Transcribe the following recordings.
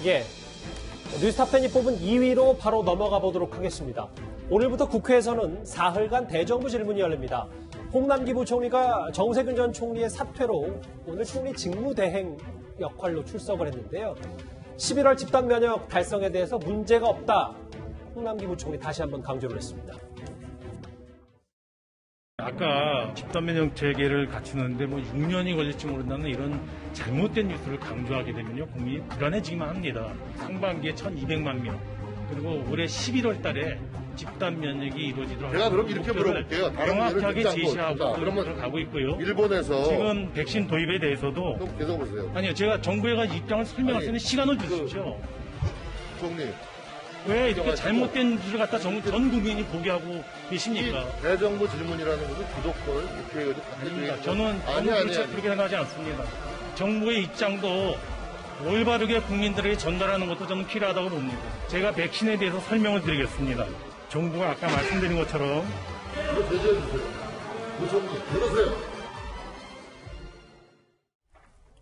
예, 뉴스타팬이 뽑은 2위로 바로 넘어가 보도록 하겠습니다. 오늘부터 국회에서는 사흘간 대정부 질문이 열립니다. 홍남기 부총리가 정세균 전 총리의 사퇴로 오늘 총리 직무대행 역할로 출석을 했는데요. 11월 집단 면역 달성에 대해서 문제가 없다. 홍남기 부총리 다시 한번 강조를 했습니다. 아까 집단면역 체계를 갖추는데 6년이 걸릴지 모른다는 이런 잘못된 뉴스를 강조하게 되면요, 국민이 불안해지기만 합니다. 상반기에 1,200만 명, 그리고 올해 11월 달에 집단면역이 이루어지도록 제가 그럼 이렇게 물어볼게요. 명확하게 제시하고 들어가고 있고요. 일본에서 지금 백신 도입에 대해서도 좀 계속 보세요. 아니요, 제가 정부가 입장을 설명할 수 있는 시간을 주십시오. 총리, 왜 이렇게 잘못된 뉴스를 갖다 전 국민이 보게 하고 계십니까? 이 대정부 질문이라는 것은 주도권을 국회의원이 아닙니다. 저는 그렇게 생각하지 않습니다. 정부의 입장도 올바르게 국민들에게 전달하는 것도 저는 필요하다고 봅니다. 제가 백신에 대해서 설명을 드리겠습니다. 정부가 아까 말씀드린 것처럼 이거 제지해 주세요. 부총리, 들으세요.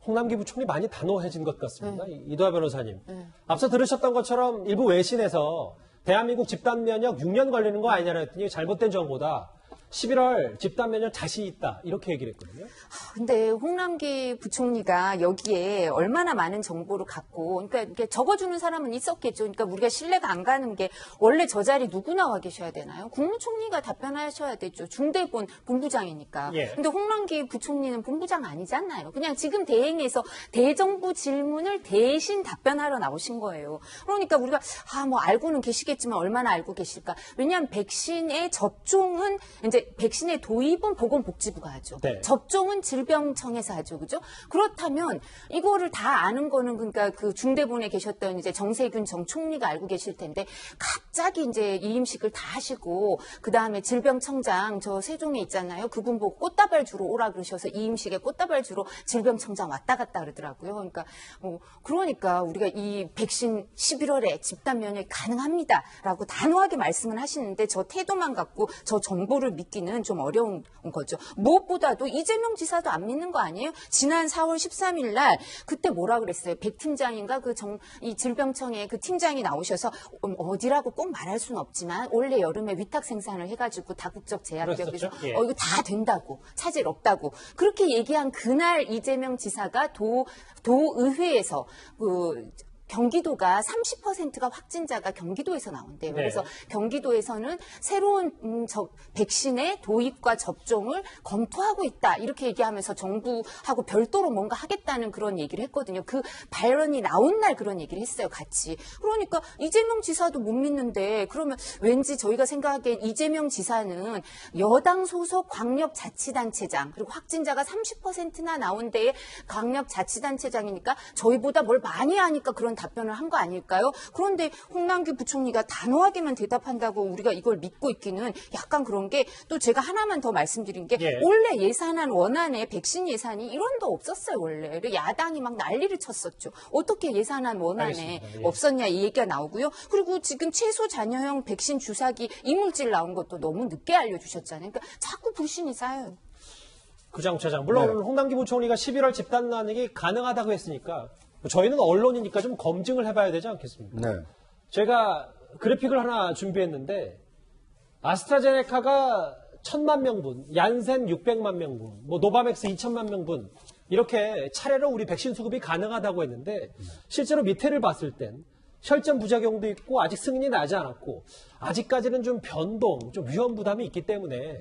홍남기 부총리 많이 단호해진 것 같습니다. 이도하 변호사님. 앞서 들으셨던 것처럼 일부 외신에서 대한민국 집단면역 6년 걸리는 거 아니냐고 했더니 잘못된 정보다. 11월 집단면역 자신 있다. 이렇게 얘기를 했거든요. 근데 홍남기 부총리가 여기에 얼마나 많은 정보를 갖고, 그러니까 이렇게 적어주는 사람은 있었겠죠. 그러니까 우리가 신뢰가 안 가는 게 원래 저 자리 누구나 와 계셔야 되나요? 국무총리가 답변하셔야 되죠. 중대본 본부장이니까. 예. 근데 홍남기 부총리는 본부장 아니잖아요. 그냥 지금 대행해서 대정부 질문을 대신 답변하러 나오신 거예요. 그러니까 우리가 뭐 알고는 계시겠지만 얼마나 알고 계실까? 왜냐하면 백신의 접종은 이제 백신의 도입은 보건복지부가 하죠. 네. 접종은 질병청에서 하죠. 그죠? 그렇다면 이거를 다 아는 거는 그러니까 그 중대본에 계셨던 이제 정세균 정 총리가 알고 계실 텐데 갑자기 이제 이임식을 다 하시고 그다음에 질병청장 저 세종에 있잖아요. 그분 보고 꽃다발 주러 오라 그러셔서 이임식에 꽃다발 주러 질병청장 왔다 갔다 그러더라고요. 그러니까 우리가 이 백신 11월에 집단 면역이 가능합니다라고 단호하게 말씀을 하시는데 저 태도만 갖고 저 정보를 믿기는 좀 어려운 거죠. 무엇보다도 이재명 지사도 안 믿는 거 아니에요? 지난 4월 13일 날 그때 뭐라 그랬어요? 백 팀장인가 이 질병청에 그 팀장이 나오셔서 어디라고 꼭 말할 수는 없지만 올해 여름에 위탁 생산을 해가지고 다국적 제약기업에서 예. 이거 다 된다고 차질 없다고 그렇게 얘기한 그날 이재명 지사가 도의회에서 경기도가 30%가 확진자가 경기도에서 나온대요. 네. 그래서 경기도에서는 새로운 백신의 도입과 접종을 검토하고 있다. 이렇게 얘기하면서 정부하고 별도로 뭔가 하겠다는 그런 얘기를 했거든요. 그 발언이 나온 날 그런 얘기를 했어요. 같이. 그러니까 이재명 지사도 못 믿는데 그러면 왠지 저희가 생각하기엔 이재명 지사는 여당 소속 광역자치단체장 그리고 확진자가 30%나 나온 데에 광역자치단체장이니까 저희보다 뭘 많이 하니까 그런 답변을 한 거 아닐까요? 그런데 홍남기 부총리가 단호하게만 대답한다고 우리가 이걸 믿고 있기는 약간 그런 게 또 제가 하나만 더 말씀드린 게 예. 원래 예산안 원안에 백신 예산이 1원도 없었어요. 원래 야당이 막 난리를 쳤었죠. 어떻게 예산안 원안에 알겠습니다. 예. 없었냐 이 얘기가 나오고요. 그리고 지금 최소 잔여형 백신 주사기 이물질 나온 것도 너무 늦게 알려주셨잖아요. 그러니까 자꾸 불신이 쌓여요. 구장차장. 물론 홍남기 부총리가 11월 집단 면역이 가능하다고 했으니까 저희는 언론이니까 좀 검증을 해봐야 되지 않겠습니까? 네. 제가 그래픽을 하나 준비했는데 아스트라제네카가 1,000만 명분, 얀센 600만 명분, 노바맥스 2,000만 명분 이렇게 차례로 우리 백신 수급이 가능하다고 했는데 실제로 밑에를 봤을 땐 혈전 부작용도 있고 아직 승인이 나지 않았고 아직까지는 좀 변동, 좀 위험 부담이 있기 때문에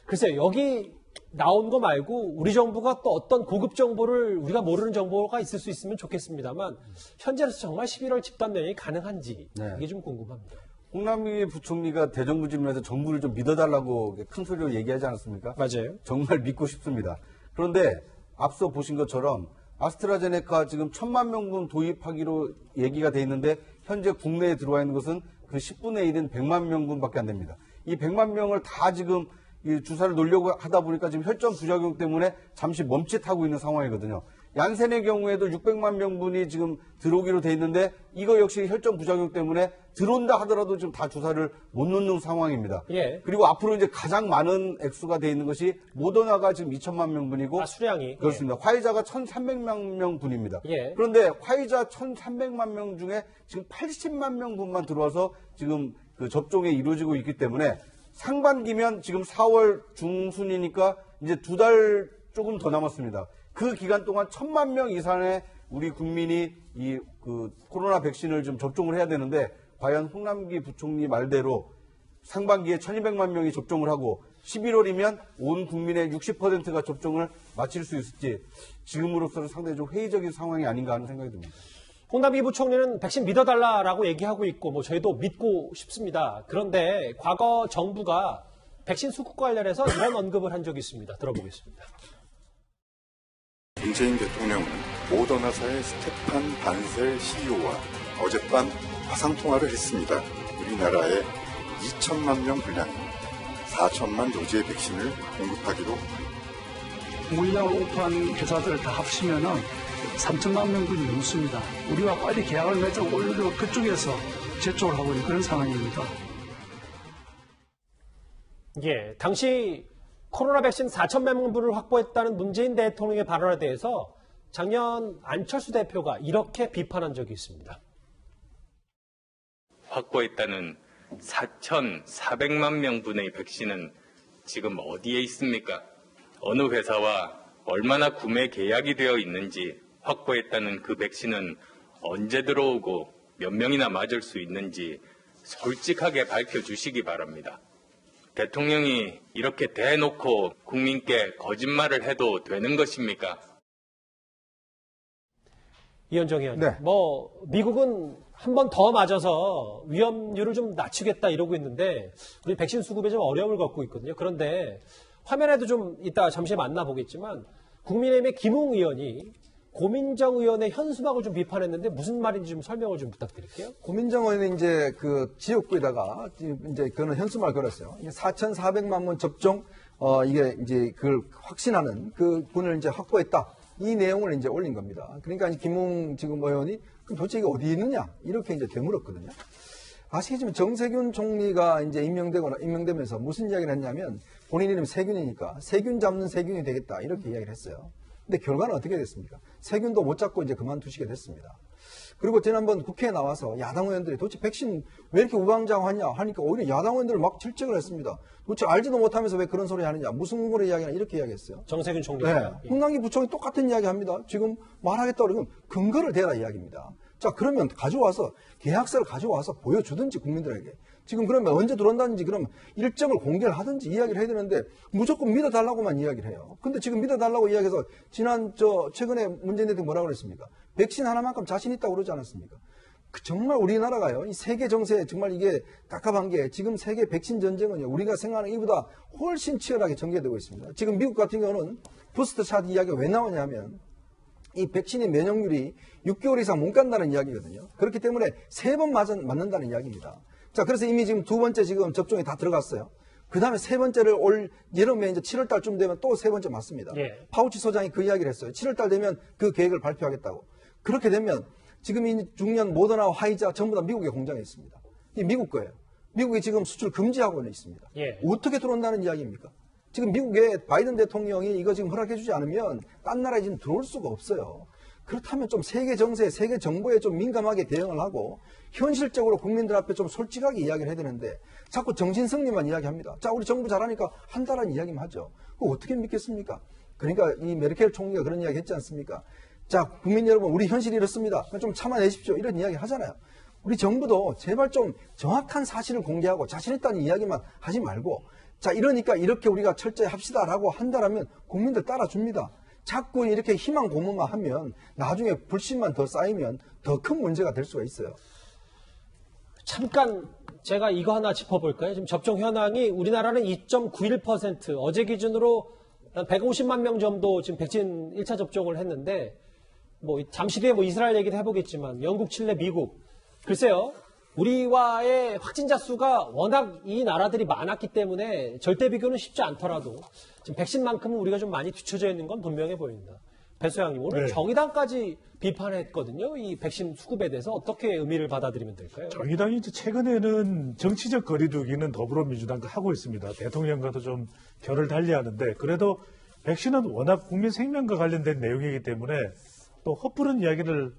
글쎄요, 여기 나온 거 말고 우리 정부가 또 어떤 고급 정보를 우리가 모르는 정보가 있을 수 있으면 좋겠습니다만 현재로서 정말 11월 집단 면역이 가능한지 이게 좀 궁금합니다. 홍남기 부총리가 대정부 질문에서 정부를 좀 믿어달라고 큰 소리로 얘기하지 않았습니까? 맞아요. 정말 믿고 싶습니다. 그런데 앞서 보신 것처럼 아스트라제네카 지금 1,000만 명분 도입하기로 얘기가 돼 있는데 현재 국내에 들어와 있는 것은 그 10분의 1인 100만 명분밖에 안 됩니다. 이 100만 명을 다 지금 이 주사를 놓으려고 하다 보니까 지금 혈전 부작용 때문에 잠시 멈칫하고 있는 상황이거든요. 얀센의 경우에도 600만 명분이 지금 들어오기로 돼 있는데 이거 역시 혈전 부작용 때문에 들어온다 하더라도 지금 다 주사를 못 놓는 상황입니다. 예. 그리고 앞으로 이제 가장 많은 액수가 돼 있는 것이 모더나가 지금 2천만 명분이고 수량이. 그렇습니다. 화이자가 1,300만 명분입니다. 예. 그런데 화이자 1,300만 명 중에 지금 80만 명분만 들어와서 지금 그 접종이 이루어지고 있기 때문에 상반기면 지금 4월 중순이니까 이제 2달 조금 더 남았습니다. 그 기간 동안 1,000만 명 이상의 우리 국민이 이 그 코로나 백신을 좀 접종을 해야 되는데 과연 홍남기 부총리 말대로 상반기에 1,200만 명이 접종을 하고 11월이면 온 국민의 60%가 접종을 마칠 수 있을지 지금으로서는 상당히 좀 회의적인 상황이 아닌가 하는 생각이 듭니다. 홍남기 부총리는 백신 믿어달라라고 얘기하고 있고 뭐 저희도 믿고 싶습니다. 그런데 과거 정부가 백신 수급 관련해서 이런 언급을 한 적이 있습니다. 들어보겠습니다. 문재인 대통령은 모더나사의 스테판 반셀 CEO와 어젯밤 화상통화를 했습니다. 우리나라에 2천만 명 분량인 4천만 도지의 백신을 공급하기로 물량 오프한 회사들 다 합치면은 3천만 명분이 넘습니다. 우리와 빨리 계약을 맺자고 오히려 그쪽에서 재촉을 하고 있는 그런 상황입니다. 예, 당시 코로나 백신 4천만 명분을 확보했다는 문재인 대통령의 발언에 대해서 작년 안철수 대표가 이렇게 비판한 적이 있습니다. 확보했다는 4,400만 명분의 백신은 지금 어디에 있습니까? 어느 회사와 얼마나 구매 계약이 되어 있는지, 확보했다는 그 백신은 언제 들어오고 몇 명이나 맞을 수 있는지 솔직하게 밝혀주시기 바랍니다. 대통령이 이렇게 대놓고 국민께 거짓말을 해도 되는 것입니까? 이현정 의원, 네. 뭐 미국은 한 번 더 맞아서 위험률을 좀 낮추겠다 이러고 있는데 우리 백신 수급에 좀 어려움을 겪고 있거든요. 그런데 화면에도 좀 이따 잠시 만나보겠지만 국민의힘의 김웅 의원이 고민정 의원의 현수막을 좀 비판했는데 무슨 말인지 좀 설명을 좀 부탁드릴게요. 고민정 의원이 이제 그 지역구에다가 이제 그는 현수막을 걸었어요. 4,400만 원 접종, 이게 이제 그걸 확신하는 그 분을 이제 확보했다. 이 내용을 이제 올린 겁니다. 그러니까 김웅 지금 의원이 그럼 도대체 이게 어디 있느냐? 이렇게 이제 되물었거든요. 아시겠지만 정세균 총리가 이제 임명되면서 무슨 이야기를 했냐면 본인 이름이 세균이니까 세균 잡는 세균이 되겠다. 이렇게 이야기를 했어요. 근데 결과는 어떻게 됐습니까? 세균도 못 잡고 이제 그만두시게 됐습니다. 그리고 지난번 국회에 나와서 야당 의원들이 도대체 백신 왜 이렇게 우왕좌왕하냐 하니까 오히려 야당 의원들을 막 질책을 했습니다. 도대체 알지도 못하면서 왜 그런 소리 하느냐, 무슨 소리 이야기나 이렇게 이야기했어요. 정세균 총리가. 네. 홍남기 부총리 똑같은 이야기 합니다. 지금 말하겠다고 그러면 근거를 대라 이야기입니다. 자, 그러면 가져와서 계약서를 가져와서 보여주든지 국민들에게. 지금 그러면 언제 들어온다든지 그러면 일정을 공개를 하든지 이야기를 해야 되는데 무조건 믿어달라고만 이야기를 해요. 근데 지금 믿어달라고 이야기해서 최근에 문재인 대통령이 뭐라고 그랬습니까? 백신 하나만큼 자신 있다고 그러지 않았습니까? 정말 우리나라가요, 이 세계 정세 정말 이게 깝깝한 게 지금 세계 백신 전쟁은요, 우리가 생각하는 이보다 훨씬 치열하게 전개되고 있습니다. 지금 미국 같은 경우는 부스터샷 이야기가 왜 나오냐면 이 백신의 면역률이 6개월 이상 못 간다는 이야기거든요. 그렇기 때문에 3번 맞는다는 이야기입니다. 자, 그래서 이미 지금 2번째 지금 접종이 다 들어갔어요. 그 다음에 3번째를 올 여름에 이제 7월 달쯤 되면 또 3번째 맞습니다. 예. 파우치 소장이 그 이야기를 했어요. 7월 달 되면 그 계획을 발표하겠다고. 그렇게 되면 지금 이 중년 모더나와 화이자 전부 다 미국의 공장에 있습니다. 이 미국 거예요. 미국이 지금 수출 금지하고 있습니다. 예. 어떻게 들어온다는 이야기입니까? 지금 미국의 바이든 대통령이 이거 지금 허락해주지 않으면 딴 나라에 지금 들어올 수가 없어요. 그렇다면 좀 세계 정세, 세계 정보에 좀 민감하게 대응을 하고 현실적으로 국민들 앞에 좀 솔직하게 이야기를 해야 되는데 자꾸 정신승리만 이야기합니다. 자, 우리 정부 잘하니까 한다라는 이야기만 하죠. 그거 어떻게 믿겠습니까? 그러니까 이 메르켈 총리가 그런 이야기 했지 않습니까? 자, 국민 여러분, 우리 현실이 이렇습니다. 좀 참아내십시오. 이런 이야기 하잖아요. 우리 정부도 제발 좀 정확한 사실을 공개하고 자신 있다는 이야기만 하지 말고 자, 이러니까 이렇게 우리가 철저히 합시다라고 한다라면 국민들 따라줍니다. 자꾸 이렇게 희망 고문만 하면 나중에 불신만 더 쌓이면 더 큰 문제가 될 수가 있어요. 잠깐 제가 이거 하나 짚어볼까요? 지금 접종 현황이 우리나라는 2.91%, 어제 기준으로 150만 명 정도 지금 백신 1차 접종을 했는데 뭐 잠시 뒤에 뭐 이스라엘 얘기도 해보겠지만 영국, 칠레, 미국 글쎄요. 우리와의 확진자 수가 워낙 이 나라들이 많았기 때문에 절대 비교는 쉽지 않더라도 지금 백신만큼은 우리가 좀 많이 뒤처져 있는 건 분명해 보입니다. 배소양님, 오늘 네. 정의당까지 비판했거든요. 이 백신 수급에 대해서 어떻게 의미를 받아들이면 될까요? 정의당이 이제 최근에는 정치적 거리두기는 더불어민주당과 하고 있습니다. 대통령과도 좀 결을 달리하는데 그래도 백신은 워낙 국민 생명과 관련된 내용이기 때문에 또 허투른 이야기를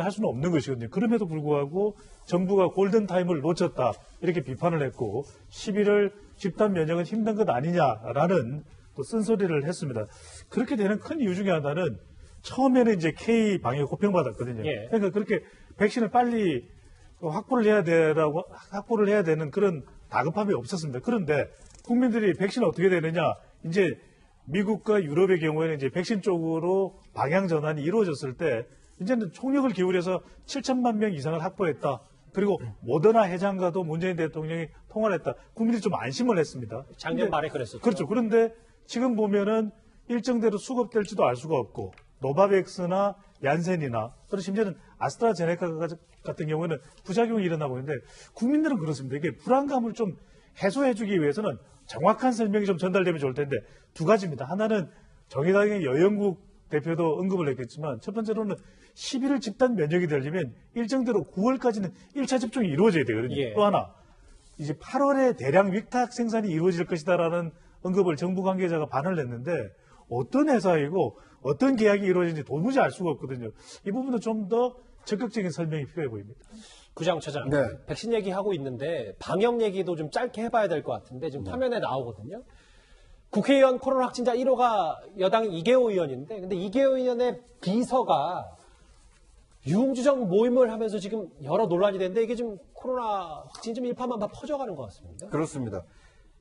할 수는 없는 것이거든요. 그럼에도 불구하고 정부가 골든타임을 놓쳤다 이렇게 비판을 했고 11월 집단 면역은 힘든 것 아니냐라는 또 쓴소리를 했습니다. 그렇게 되는 큰 이유 중에 하나는 처음에는 이제 K 방역 호평받았거든요. 예. 그러니까 그렇게 백신을 빨리 확보를 해야 되는 그런 다급함이 없었습니다. 그런데 국민들이 백신 어떻게 되느냐? 이제 미국과 유럽의 경우에는 이제 백신 쪽으로 방향 전환이 이루어졌을 때 이제는 총력을 기울여서 7천만 명 이상을 확보했다. 그리고 모더나 회장과도 문재인 대통령이 통화를 했다. 국민들이 좀 안심을 했습니다. 작년 말에 그랬었죠. 그렇죠. 그런데 지금 보면은 일정대로 수급될지도 알 수가 없고 노바백스나 얀센이나 또는 심지어는 아스트라제네카 같은 경우에는 부작용이 일어나고 있는데 국민들은 그렇습니다. 이게 불안감을 좀 해소해주기 위해서는 정확한 설명이 좀 전달되면 좋을 텐데 두 가지입니다. 하나는 정의당의 여영국 대표도 언급을 했겠지만 첫 번째로는 11월 집단 면역이 되려면 일정대로 9월까지는 1차 접종이 이루어져야 되거든요. 예. 또 하나 이제 8월에 대량 위탁 생산이 이루어질 것이다라는 언급을 정부 관계자가 반을 냈는데 어떤 회사이고 어떤 계약이 이루어지는지 도무지 알 수가 없거든요. 이 부분도 좀 더 적극적인 설명이 필요해 보입니다. 구장처장, 네. 백신 얘기하고 있는데 방역 얘기도 좀 짧게 해봐야 될 것 같은데 지금 화면에 나오거든요. 국회의원 코로나 확진자 1호가 여당 이계호 의원인데 근데 이계호 의원의 비서가 유흥주점 모임을 하면서 지금 여러 논란이 되는데 이게 좀 코로나 확진 좀 일파만파 퍼져가는 것 같습니다. 그렇습니다.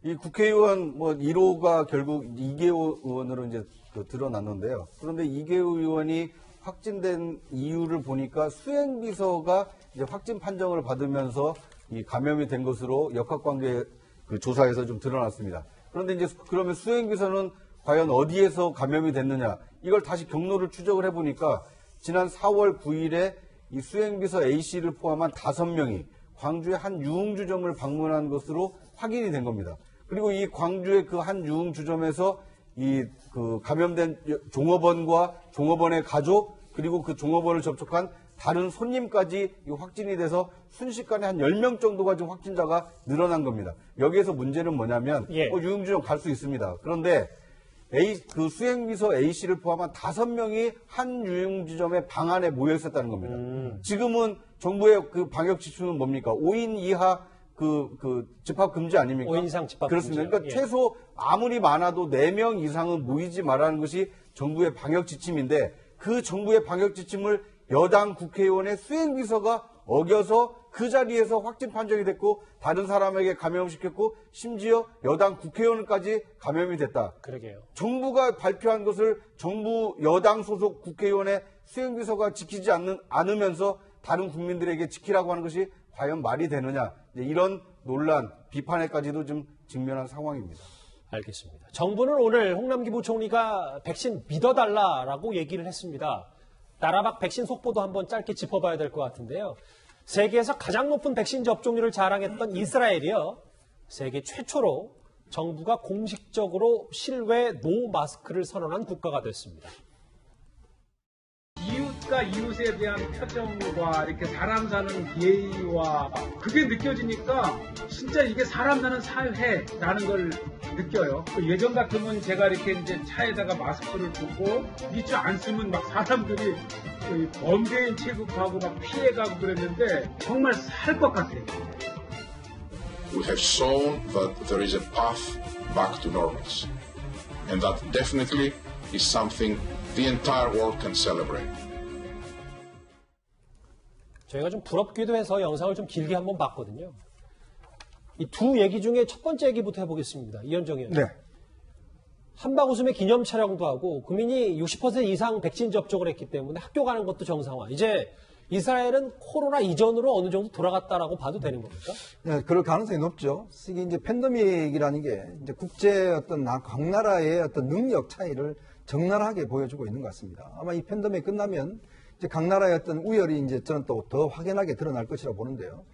이 국회의원 1호가 결국 이계호 의원으로 이제 드러났는데요. 그런데 이계호 의원이 확진된 이유를 보니까 수행비서가 이제 확진 판정을 받으면서 이 감염이 된 것으로 역학관계 그 조사에서 좀 드러났습니다. 그런데 이제 그러면 수행비서는 과연 어디에서 감염이 됐느냐? 이걸 다시 경로를 추적을 해보니까 지난 4월 9일에 이 수행비서 A씨를 포함한 5명이 광주의 한 유흥주점을 방문한 것으로 확인이 된 겁니다. 그리고 이 광주의 그 한 유흥주점에서 이 그 감염된 종업원과 종업원의 가족 그리고 그 종업원을 접촉한 다른 손님까지 확진이 돼서 순식간에 한 10명 정도가 지금 확진자가 늘어난 겁니다. 여기에서 문제는 뭐냐면 예. 유흥주점 갈 수 있습니다. 그런데 그 수행비서 A씨를 포함한 5명이 한 유흥주점의 방 안에 모여 있었다는 겁니다. 지금은 정부의 그 방역 지침은 뭡니까? 5인 이하 집합 금지 아닙니까? 5인 이상 집합 그렇습니다. 금지요. 그러니까 예. 최소 아무리 많아도 4명 이상은 모이지 말라는 것이 정부의 방역 지침인데 그 정부의 방역 지침을 여당 국회의원의 수행비서가 어겨서 그 자리에서 확진 판정이 됐고 다른 사람에게 감염시켰고 심지어 여당 국회의원까지 감염이 됐다. 그러게요. 정부가 발표한 것을 정부 여당 소속 국회의원의 수행비서가 지키지 않으면서 다른 국민들에게 지키라고 하는 것이 과연 말이 되느냐. 이런 논란, 비판에까지도 좀 직면한 상황입니다. 알겠습니다. 정부는 오늘 홍남기 부총리가 백신 믿어달라라고 얘기를 했습니다. 나라박 백신 속보도 한번 짧게 짚어봐야 될 것 같은데요. 세계에서 가장 높은 백신 접종률을 자랑했던 이스라엘이요. 세계 최초로 정부가 공식적으로 실외 노 마스크를 선언한 국가가 됐습니다. 이웃과 이웃에 대한 표정과 이렇게 사람 사는 예의와 그게 느껴지니까 진짜 이게 사람 사는 사회라는 걸 느껴요. 예전 같으면 제가 이렇게 이제 차에다가 마스크를 두고 이쪽 안 쓰면 막 사람들이 범죄인 취급하고 막 피해가고 그랬는데 정말 살 것 같아요. We have shown that there is a path back to normalcy. And that definitely is something the entire world can celebrate. 저희가 좀 부럽기도 해서 영상을 좀 길게 한번 봤거든요. 이 두 얘기 중에 첫 번째 얘기부터 해보겠습니다. 이현정 의원. 네. 한박 웃음의 기념 촬영도 하고 국민이 60% 이상 백신 접종을 했기 때문에 학교 가는 것도 정상화. 이제 이스라엘은 코로나 이전으로 어느 정도 돌아갔다라고 봐도 되는 겁니까? 네, 그럴 가능성이 높죠. 이게 이제 팬데믹이라는 게 이제 국제 어떤 각 나라의 어떤 능력 차이를 적나라하게 보여주고 있는 것 같습니다. 아마 이 팬데믹 끝나면 이제 각 나라의 어떤 우열이 이제 저는 또 더 확연하게 드러날 것이라 보는데요.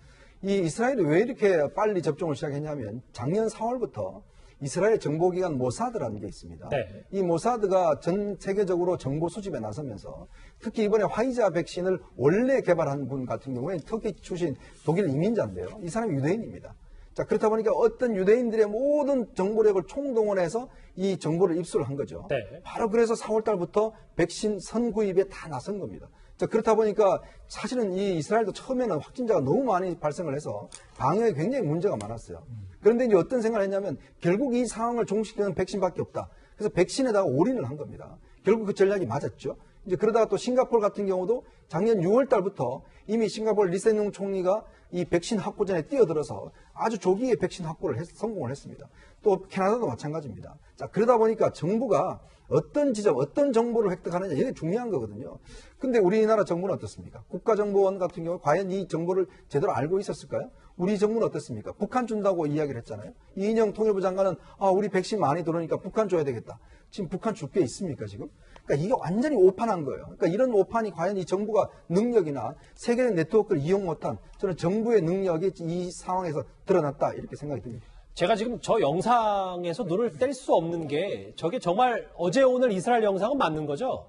이 이스라엘이 왜 이렇게 빨리 접종을 시작했냐면 작년 4월부터 이스라엘 정보기관 모사드라는 게 있습니다. 네. 이 모사드가 전 세계적으로 정보 수집에 나서면서 특히 이번에 화이자 백신을 원래 개발한 분 같은 경우에 터키 출신 독일 이민자인데요. 이 사람이 유대인입니다. 자, 그렇다 보니까 어떤 유대인들의 모든 정보력을 총동원해서 이 정보를 입수를 한 거죠. 네. 바로 그래서 4월 달부터 백신 선구입에 다 나선 겁니다. 자, 그렇다 보니까 사실은 이 이스라엘도 처음에는 확진자가 너무 많이 발생을 해서 방역에 굉장히 문제가 많았어요. 그런데 이제 어떤 생각을 했냐면 결국 이 상황을 종식되는 백신밖에 없다. 그래서 백신에다가 올인을 한 겁니다. 결국 그 전략이 맞았죠. 이제 그러다가 또 싱가포르 같은 경우도 작년 6월 달부터 이미 싱가포르 리센룽 총리가 이 백신 확보전에 뛰어들어서 아주 조기에 백신 확보를 성공을 했습니다. 또 캐나다도 마찬가지입니다. 자, 그러다 보니까 정부가 어떤 지점, 어떤 정보를 획득하느냐 이게 중요한 거거든요. 근데 우리나라 정부는 어떻습니까? 국가정보원 같은 경우 과연 이 정보를 제대로 알고 있었을까요? 우리 정부는 어떻습니까? 북한 준다고 이야기를 했잖아요. 이인영 통일부 장관은 우리 백신 많이 들어오니까 북한 줘야 되겠다. 지금 북한 줄 게 있습니까 지금? 그러니까 이게 완전히 오판한 거예요. 그러니까 이런 오판이 과연 이 정부가 능력이나 세계적 네트워크를 이용 못한 저는 정부의 능력이 이 상황에서 드러났다 이렇게 생각이 듭니다. 제가 지금 저 영상에서 눈을 뗄 수 없는 게 저게 정말 어제 오늘 이스라엘 영상은 맞는 거죠?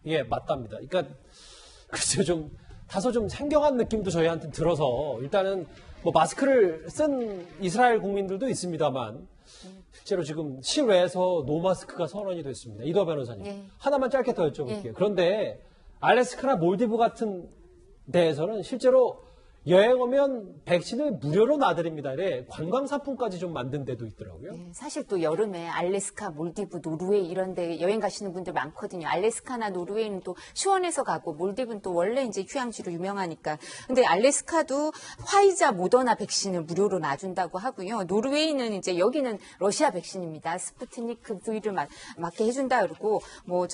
예, 맞답니다. 그러니까 글쎄요, 좀 다소 좀 생경한 느낌도 저희한테 들어서 일단은 뭐 마스크를 쓴 이스라엘 국민들도 있습니다만 실제로 지금 실외에서 노마스크가 선언이 됐습니다. 이도 변호사님. 네. 하나만 짧게 더 여쭤볼게요. 네. 그런데 알래스카나 몰디브 같은 데에서는 실제로 여행 오면 백신을 무료로 놔드립니다. 이래 관광 상품까지 좀 만든 데도 있더라고요. 네, 사실 또 여름에 알래스카, 몰디브, 노르웨이 이런 데 여행 가시는 분들 많거든요. 알래스카나 노르웨이는 또 시원해서 가고 몰디브는 또 원래 이제 휴양지로 유명하니까. 근데 알래스카도 화이자, 모더나 백신을 무료로 놔준다고 하고요. 노르웨이는 이제 여기는 러시아 백신입니다. 스푸트니크 V를 맞게 해준다 그러고 뭐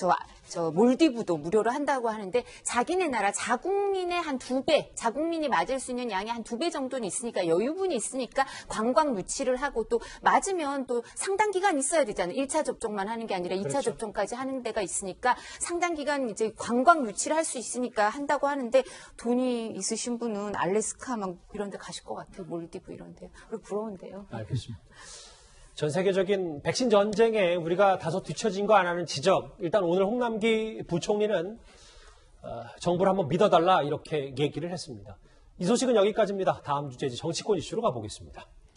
저 몰디브도 무료로 한다고 하는데 자기네 나라 자국민의 한 2배, 자국민이 맞을 수 있는 양이 한 2배 정도는 있으니까 여유분이 있으니까 관광 유치를 하고 또 맞으면 또 상당 기간 있어야 되잖아요. 1차 접종만 하는 게 아니라 2차 그렇죠. 접종까지 하는 데가 있으니까 상당 기간 이제 관광 유치를 할 수 있으니까 한다고 하는데 돈이 있으신 분은 알래스카 막 이런 데 가실 것 같아요. 몰디브 이런 데. 부러운데요. 알겠습니다. 전 세계적인 백신 전쟁에 우리가 다소 뒤처진 거 안 하는 지적. 일단 오늘 홍남기 부총리는 정부를 한번 믿어달라 이렇게 얘기를 했습니다. 이 소식은 여기까지입니다. 다음 주제 정치권 이슈로 가보겠습니다.